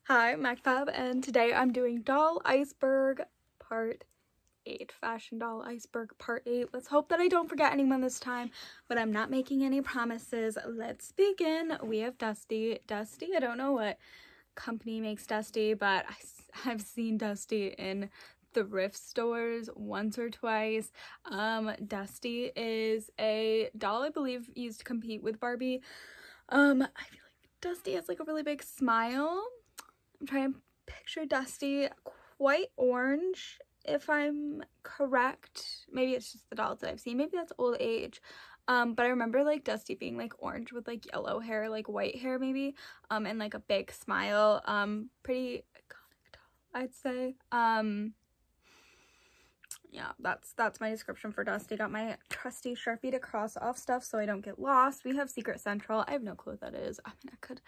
Hi, I'm MacFab, and today I'm doing Doll Iceberg Part 8. Fashion Doll Iceberg Part 8. Let's hope that I don't forget anyone this time, but I'm not making any promises. Let's begin. We have Dusty. Dusty, I don't know what company makes Dusty, but I've seen Dusty in thrift stores once or twice. Dusty is a doll I believe used to compete with Barbie. I feel like Dusty has like a really big smile. I'm trying to picture Dusty quite orange, if I'm correct. Maybe it's just the dolls that I've seen. Maybe that's old age. But I remember like Dusty being like orange with like yellow hair, like white hair maybe, and like a big smile. Pretty iconic doll, I'd say. Yeah, that's my description for Dusty. Got my trusty Sharpie to cross off stuff so I don't get lost. We have Secret Central. I have no clue what that is. I mean, I could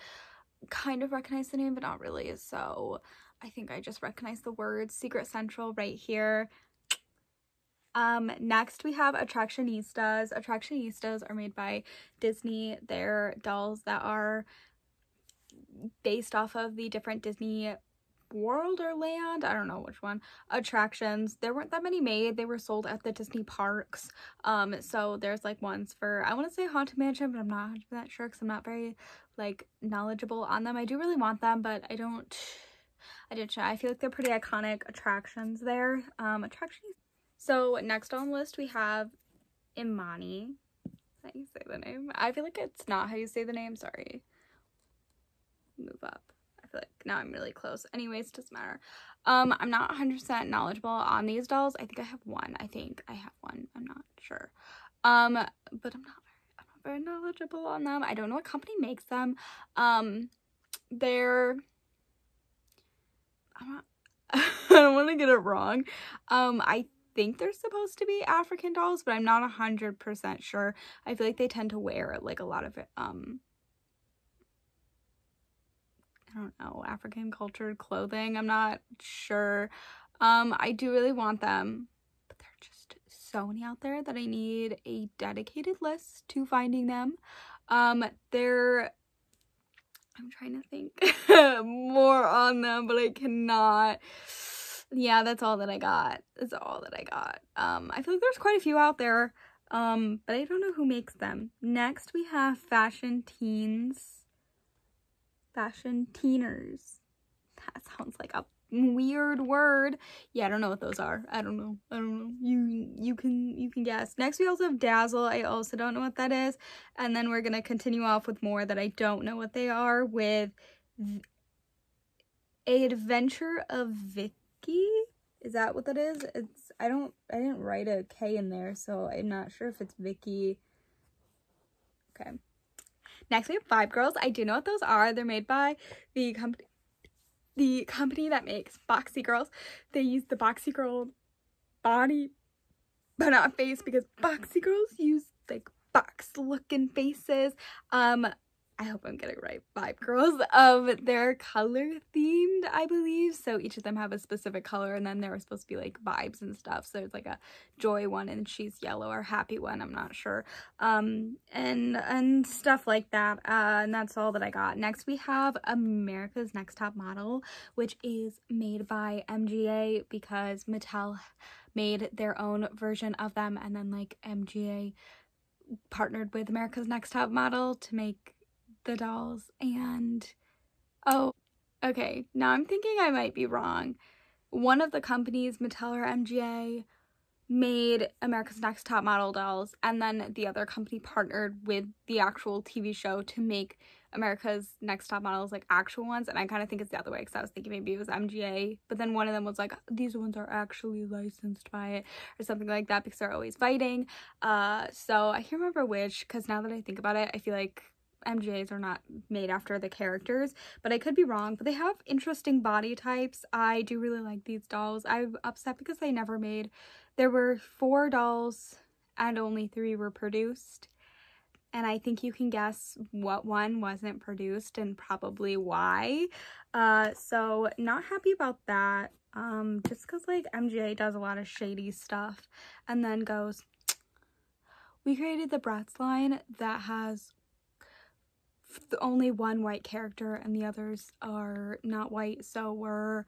kind of recognize the name, but not really, so I think I just recognize the words. Secret Central right here. Next we have Attractionistas. Attractionistas are made by Disney. They're dolls that are based off of the different Disney World or Land, I don't know which one, attractions. There weren't that many made. They were sold at the Disney parks. So there's like ones for, I want to say Haunted Mansion, but I'm not 100% sure because I'm not very like knowledgeable on them. I do really want them, but I did try. I feel like they're pretty iconic attractions there. Attractions. So next on the list we have Imani. Is that how you say the name? I feel like it's not how you say the name. Sorry. Move up. I feel like now I'm really close. Anyways, doesn't matter. I'm not 100% knowledgeable on these dolls. I think I have one. I'm not sure. But I'm not very knowledgeable on them. I don't know what company makes them. They're, I don't want to get it wrong. I think they're supposed to be African dolls, but I'm not 100% sure. I feel like they tend to wear like a lot of I don't know, African cultured clothing. I'm not sure. I do really want them, but there are just so many out there that I need a dedicated list to finding them. I'm trying to think more on them, but I cannot. Yeah, that's all that I got. That's all that I got. I feel like there's quite a few out there, but I don't know who makes them. Next, we have Fashion Teens. Fashion Teeners. That sounds like a weird word. Yeah, I don't know what those are. I don't know. You can guess. Next we also have Dazzle. I also don't know what that is. And then we're gonna continue off with more that I don't know what they are with A Adventure of Vicky. Is that what that is? I didn't write a K in there, so I'm not sure if it's Vicky. Okay. Next we have Vibe Girls. I do know what those are. They're made by the company that makes Boxy Girls. They use the Boxy Girl body, but not face, because Boxy Girls use like box looking faces. I hope I'm getting it right. Vibe Girls. They're color themed, I believe. So each of them have a specific color, and then they're supposed to be like vibes and stuff. So there's like a joy one, and she's yellow, or happy one, I'm not sure. And stuff like that. And that's all that I got. Next we have America's Next Top Model, which is made by MGA because Mattel made their own version of them, and then like MGA partnered with America's Next Top Model to make the dolls. And oh, okay, now I'm thinking I might be wrong. One of the companies, Mattel or MGA, made America's Next Top Model dolls, and then the other company partnered with the actual TV show to make America's Next Top Models like actual ones. And I kind of think it's the other way, because I was thinking maybe it was MGA, but then one of them was like, these ones are actually licensed by it or something like that, because they're always fighting. So I can't remember which, because now that I think about it, I feel like MGAs are not made after the characters, but I could be wrong. But they have interesting body types. I do really like these dolls. I'm upset because they never made. There were 4 dolls and only 3 were produced, and I think you can guess what one wasn't produced and probably why. So not happy about that. Just because like MGA does a lot of shady stuff and then goes, we created the Bratz line that has only one white character and the others are not white, so we're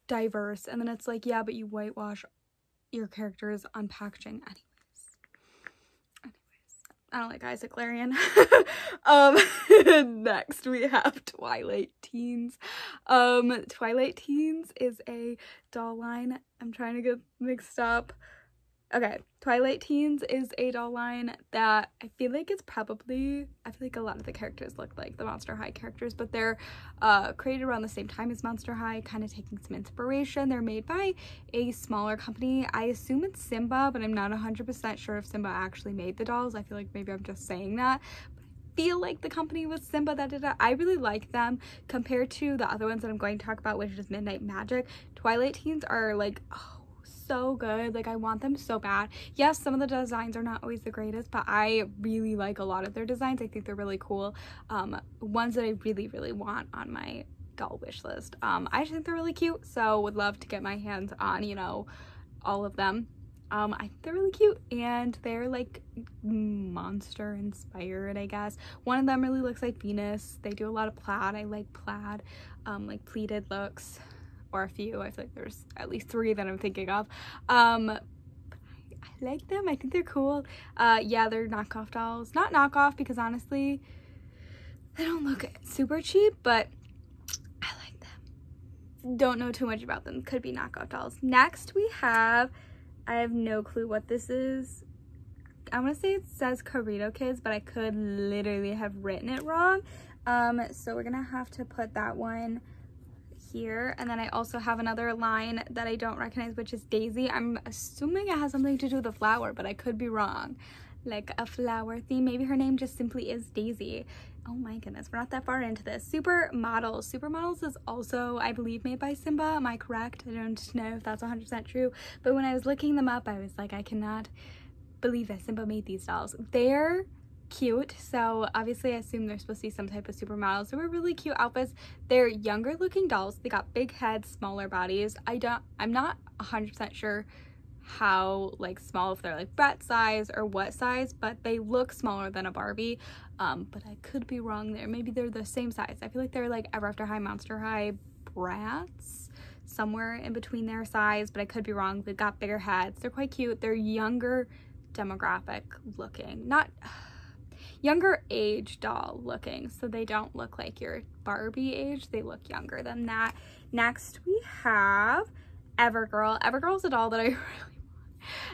diverse. And then it's like, yeah, but you whitewash your characters on packaging. I don't like Isaac Larian. Next we have Twilight Teens. Twilight Teens is a doll line. I'm trying to get mixed up. Okay, Twilight Teens is a doll line that I feel like a lot of the characters look like the Monster High characters, but they're created around the same time as Monster High, kind of taking some inspiration. They're made by a smaller company. I assume it's Simba, but I'm not 100% sure if Simba actually made the dolls. I feel like maybe I'm just saying that. But I feel like the company was Simba that did it. I really like them compared to the other ones that I'm going to talk about, which is Midnight Magic. Twilight Teens are like, oh, so good. Like, I want them so bad. Yes, some of the designs are not always the greatest, but I really like a lot of their designs. I think they're really cool. Ones that I really want on my doll wish list. I just think they're really cute, so would love to get my hands on, you know, all of them. I think they're really cute, and they're like monster inspired, I guess. One of them really looks like Venus. They do a lot of plaid. I like plaid, like pleated looks. Or a few. I feel like there's at least 3 that I'm thinking of. I like them. I think they're cool. Yeah, they're knockoff dolls. Not knockoff because honestly, they don't look super cheap, but I like them. Don't know too much about them. Could be knockoff dolls. Next we have, I have no clue what this is. I want to say it says Corito Kids, but I could literally have written it wrong. So we're gonna have to put that one here. And then I also have another line that I don't recognize, which is Daisy. I'm assuming it has something to do with the flower, but I could be wrong. Like a flower theme. Maybe her name just simply is Daisy. Oh my goodness, we're not that far into this. Supermodels. Supermodels is also, I believe, made by Simba. Am I correct? I don't know if that's 100% true, but when I was looking them up, I was like, I cannot believe that Simba made these dolls. They're cute, so obviously I assume they're supposed to be some type of supermodels. They were really cute outfits. They're younger looking dolls. They got big heads, smaller bodies. I'm not 100% sure how like small, if they're like Brett size or what size, but they look smaller than a Barbie. But I could be wrong there. Maybe they're the same size. I feel like they're like Ever After High, Monster High brats, somewhere in between their size, but I could be wrong. They've got bigger heads. They're quite cute. They're younger demographic looking, not younger age doll looking, so they don't look like your Barbie age. They look younger than that. Next we have Evergirl. Evergirl's a doll that I really want,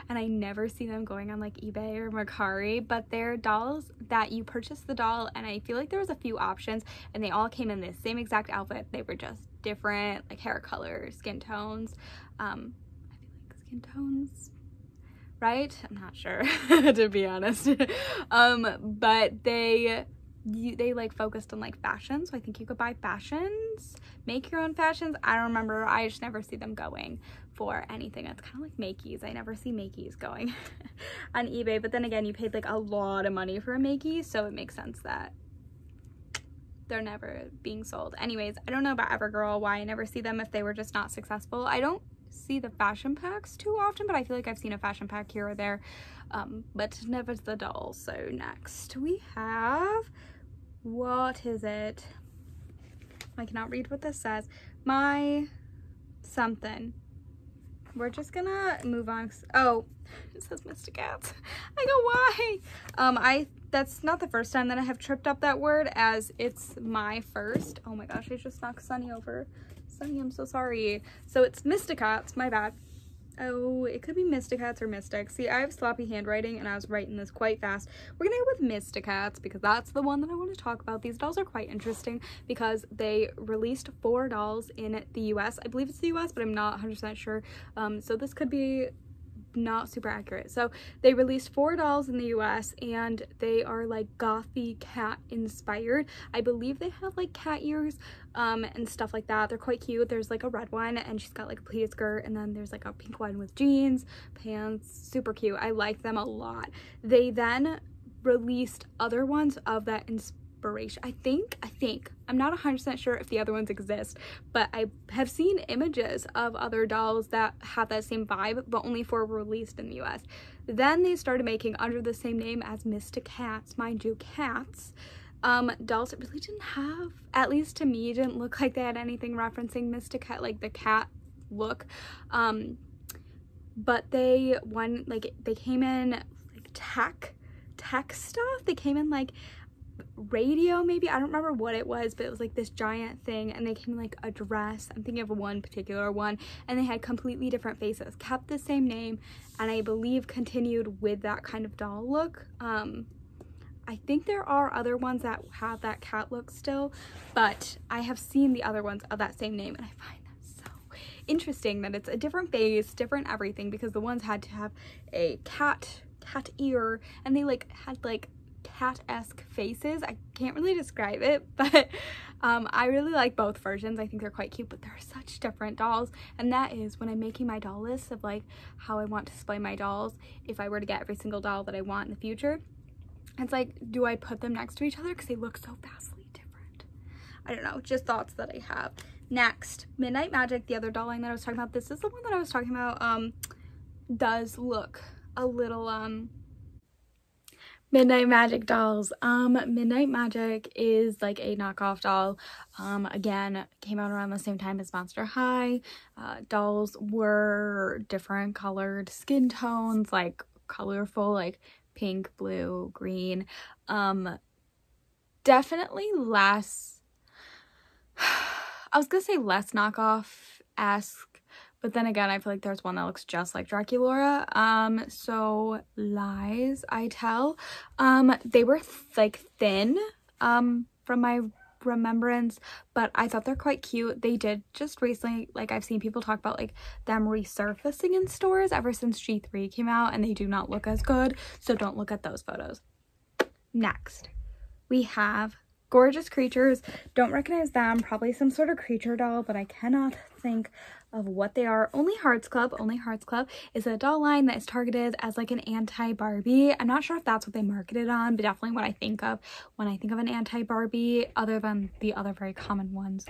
and I never see them going on like eBay or Mercari, but they're dolls that you purchase the doll, and I feel like there was a few options and they all came in the same exact outfit. They were just different, like hair color, skin tones. I feel like skin tones, right? I'm not sure to be honest. But they like focused on like fashion, so I think you could buy fashions, make your own fashions. I don't remember. I just never see them going for anything. It's kind of like Makeys. I never see Makeys going on eBay, but then again, you paid like a lot of money for a Makey, so it makes sense that they're never being sold. Anyways, I don't know about Evergirl, why I never see them, if they were just not successful. I don't see the fashion packs too often, but I feel like I've seen a fashion pack here or there, but never the dolls. So next we have, what is it? I cannot read what this says. My something. We're just gonna move on. Oh, it says Mysticats. I go, why? That's not the first time that I have tripped up that word, as it's my first. Oh my gosh, I just knocked Sunny over. Sunny, I'm so sorry. So it's Mysticats, my bad. Oh, it could be Mysticats or Mystics. See, I have sloppy handwriting and I was writing this quite fast. We're gonna go with Mysticats because that's the one that I want to talk about. These dolls are quite interesting because they released 4 dolls in the US. I believe it's the US, but I'm not 100% sure. So this could be not super accurate. So they released 4 dolls in the US and they are like gothy cat inspired. I believe they have like cat ears and stuff like that. They're quite cute. There's like a red one and she's got like a pleated skirt, and then there's like a pink one with jeans, pants. Super cute. I like them a lot. They then released other ones of that inspiration. I think I'm not 100% sure if the other ones exist, but I have seen images of other dolls that have that same vibe, but only 4 were released in the US. Then they started making under the same name as Mysticats, mind you, cats. Dolls that really didn't have, at least to me, didn't look like they had anything referencing Mystica, like the cat look. But they came in like tech stuff. They came in like radio, maybe, I don't remember what it was, but it was like this giant thing, and they came in like a dress. I'm thinking of one particular one, and they had completely different faces, kept the same name, and I believe continued with that kind of doll look. I think there are other ones that have that cat look still, but I have seen the other ones of that same name, and I find that so interesting that it's a different face, different everything, because the ones had to have a cat ear, and they like had like cat-esque faces. I can't really describe it, but I really like both versions. I think they're quite cute, but they're such different dolls. And that is when I'm making my doll list of like how I want to display my dolls, if I were to get every single doll that I want in the future, it's like, do I put them next to each other because they look so vastly different? I don't know, just thoughts that I have. Next, Midnight Magic, the other doll line that I was talking about. This is the one that I was talking about. Does look a little Midnight Magic dolls. Midnight Magic is like a knockoff doll. Again, came out around the same time as Monster High. Dolls were different colored skin tones, like colorful, like pink, blue, green. Definitely less, I was gonna say less knockoff-esque, but then again, I feel like there's one that looks just like Draculaura. So lies I tell. They were like thin, from my remembrance, but I thought they're quite cute. They did just recently, like I've seen people talk about like them resurfacing in stores ever since G3 came out, and they do not look as good, so don't look at those photos. Next, we have Gorgeous Creatures. Don't recognize them, probably some sort of creature doll, but I cannot think of what they are. Only Hearts Club is a doll line that is targeted as like an anti-Barbie. I'm not sure if that's what they marketed on, but definitely what I think of when I think of an anti-Barbie, other than the other very common ones.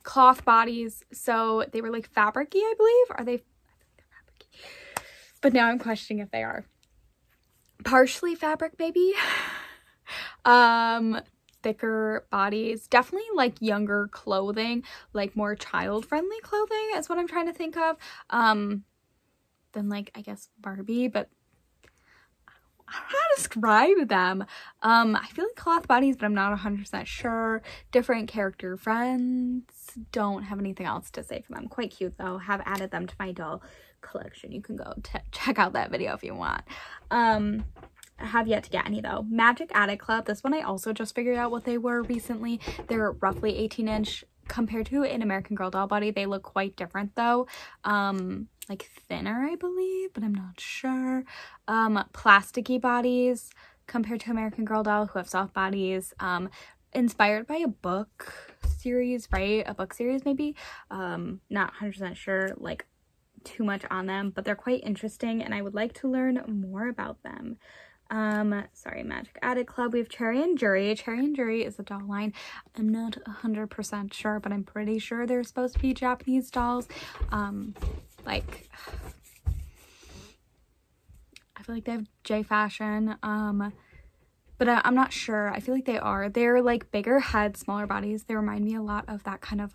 Cloth bodies, so they were like fabric-y, I believe. Are they? I think they're fabric-y, but now I'm questioning if they are. Partially fabric, maybe. Thicker bodies, definitely like younger clothing, like more child-friendly clothing is what I'm trying to think of, than like, I guess, Barbie, but I don't know how to describe them. I feel like cloth bodies, but I'm not 100% sure. Different character friends. Don't have anything else to say for them. Quite cute though. Have added them to my doll collection. You can go check out that video if you want. I have yet to get any though. Magic Attic Club. This one I also just figured out what they were recently. They're roughly 18-inch compared to an American Girl doll body. They look quite different though. Like thinner, I believe, but I'm not sure. Plasticky bodies compared to American Girl doll, who have soft bodies. Inspired by a book series, right? A book series maybe. Not 100% sure like too much on them, but they're quite interesting and I would like to learn more about them. Sorry, Magic Attic Club. We have Cherry and Jury. Cherry and Jury is a doll line. I'm not 100% sure, but I'm pretty sure they're supposed to be Japanese dolls. Like, I feel like they have J Fashion, but I'm not sure. I feel like they are. They're like bigger heads, smaller bodies. They remind me a lot of that kind of,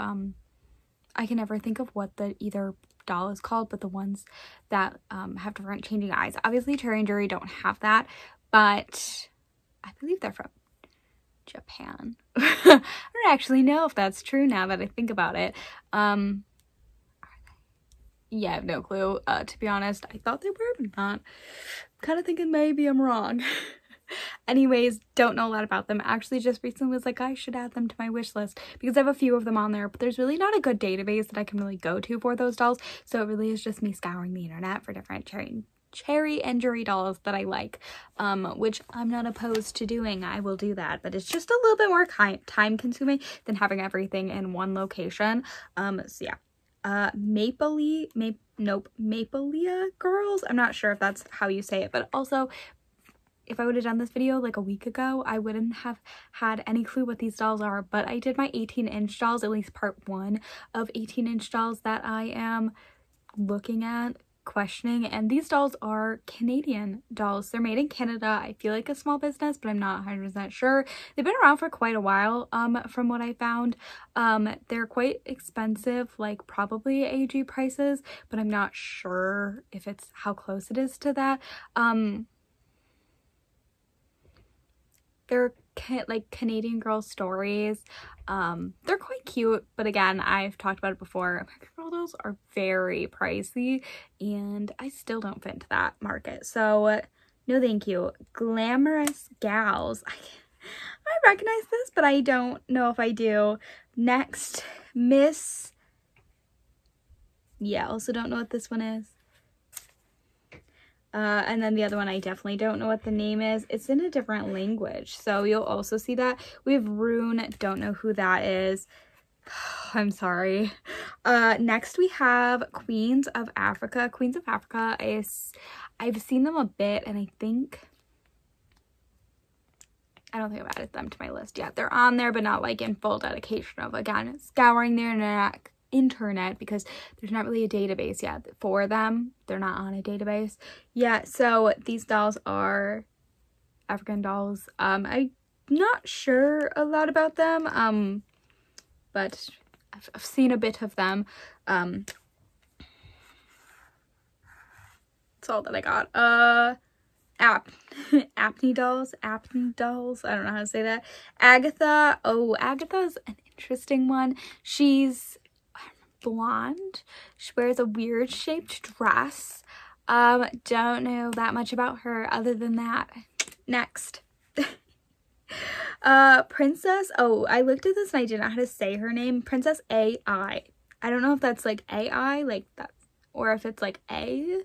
I can never think of what the either doll is called, but the ones that have different changing eyes. Obviously Cherry and Jury don't have that, but I believe they're from Japan. I don't actually know if that's true now that I think about it. Are they? Yeah, I have no clue, to be honest. I thought they were, but not. I'm kind of thinking maybe I'm wrong. Anyways, don't know a lot about them. Actually just recently was like, I should add them to my wish list because I have a few of them on there, but there's really not a good database that I can really go to for those dolls, so it really is just me scouring the internet for different Cherry and Jury dolls that I like, which I'm not opposed to doing. I will do that, but it's just a little bit more time consuming than having everything in one location. So yeah. Mapelia Girls, I'm not sure if that's how you say it, but also if I would have done this video like a week ago, I wouldn't have had any clue what these dolls are, but I did my 18-inch dolls, at least part 1 of 18-inch dolls that I am looking at questioning, and these dolls are Canadian dolls. They're made in Canada. I feel like a small business, but I'm not 100% sure. They've been around for quite a while, from what I found. They're quite expensive, like probably AG prices, but I'm not sure if it's how close it is to that. They're like Canadian Girl stories. They're quite cute, but again, I've talked about it before. American Girl dolls are very pricey, and I still don't fit into that market. So no thank you. Glamorous Gals. I recognize this, but I don't know if I do. Next, Miss. Yeah, also don't know what this one is. And then the other one, I definitely don't know what the name is. It's in a different language, so you'll also see that. We have Rune, don't know who that is. I'm sorry. Next we have Queens of Africa. Queens of Africa I've seen them a bit, and I don't think I've added them to my list yet. They're on there, but not like in full dedication of, again, scouring the internet because there's not really a database yet for them. They're not on a database yet. So these dolls are African dolls. I'm not sure a lot about them, but I've seen a bit of them. That's all that I got. Apney dolls. I don't know how to say that. Agatha. Oh, Agatha's an interesting one. She's blonde. She wears a weird shaped dress. Don't know that much about her other than that. Next. Princess. Oh, I looked at this and I didn't know how to say her name. Princess AI. I don't know if that's like AI, like that, or if it's like A.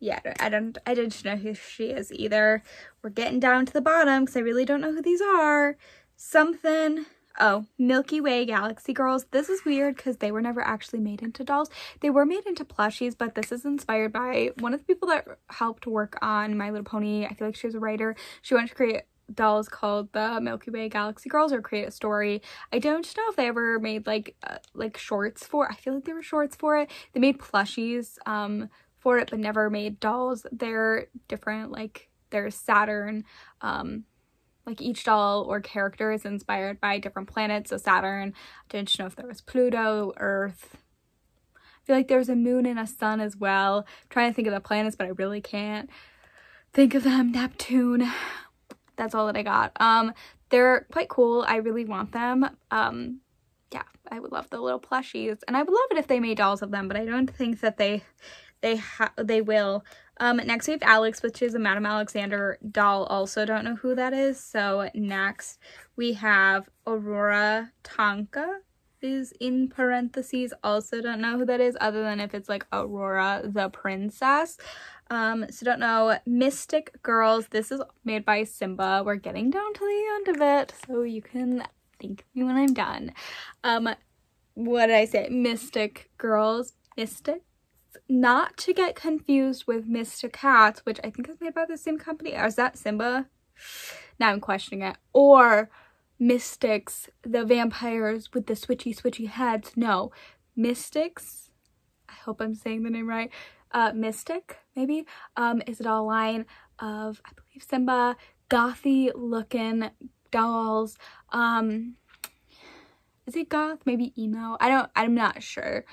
Yeah, I didn't know who she is either. We're getting down to the bottom because I really don't know who these are. Something. Oh, Milky Way Galaxy Girls. This is weird because they were never actually made into dolls. They were made into plushies, but this is inspired by one of the people that helped work on My Little Pony. I feel like she was a writer. She wanted to create dolls called the Milky Way Galaxy Girls, or create a story. I don't know if they ever made like shorts for. I feel like there were shorts for it. They made plushies for it, but never made dolls. They're different. Like there's Saturn. Like each doll or character is inspired by different planets. So Saturn, I didn't know if there was Pluto, Earth. I feel like there's a moon and a sun as well. I'm trying to think of the planets, but I really can't think of them. Neptune. That's all that I got. They're quite cool. I really want them. Yeah, I would love the little plushies, and I would love it if they made dolls of them, but I don't think that they will. Next we have Alex, which is a Madame Alexander doll. Also don't know who that is. So next we have Aurora Tonka is in parentheses. Also don't know who that is, other than if it's like Aurora the princess. So don't know. Mystic Girls. This is made by Simba. We're getting down to the end of it, so you can thank me when I'm done. What did I say? Mystic Girls. Mystic. Not to get confused with Mr. Cats, which I think is made by the same company. Or is that Simba? Now I'm questioning it. Or Mystics, the vampires with the switchy heads. No. Mystics, I hope I'm saying the name right. Mystic, maybe, is a doll line of, I believe, Simba, gothy looking dolls. Is it goth? Maybe emo? I'm not sure.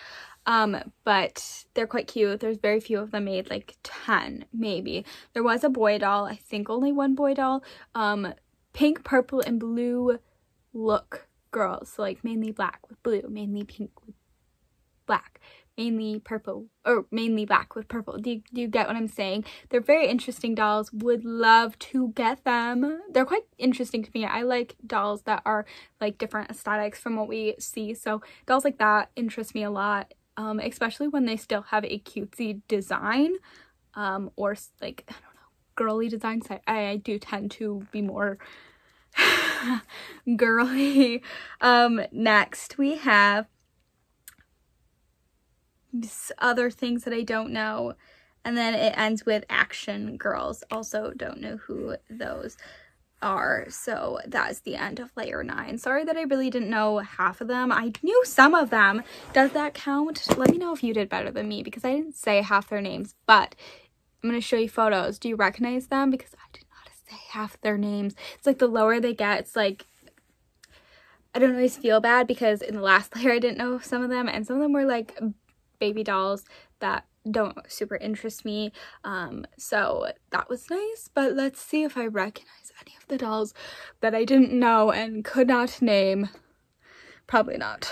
But they're quite cute. There's very few of them made, like 10 maybe. There was a boy doll, I think only one boy doll. Pink, purple, and blue look girls. So like mainly black with blue, mainly pink with black, mainly purple, or mainly black with purple. Do you get what I'm saying? They're very interesting dolls. Would love to get them. They're quite interesting to me. I like dolls that are like different aesthetics from what we see. So dolls like that interest me a lot. Especially when they still have a cutesy design, or like, I don't know, girly designs. I do tend to be more girly. Next we have other things that I don't know, and then it ends with Action Girls. Also don't know who those are. So that's the end of layer 9. Sorry that I really didn't know half of them. I knew some of them. Does that count? Let me know if you did better than me, because I didn't say half their names, but I'm going to show you photos. Do you recognize them? Because I did not say half their names. It's like the lower they get, it's like, I don't always feel bad, because in the last layer I didn't know some of them, and some of them were like baby dolls that don't super interest me, so that was nice. But let's see if I recognize any of the dolls that I didn't know and could not name. Probably not.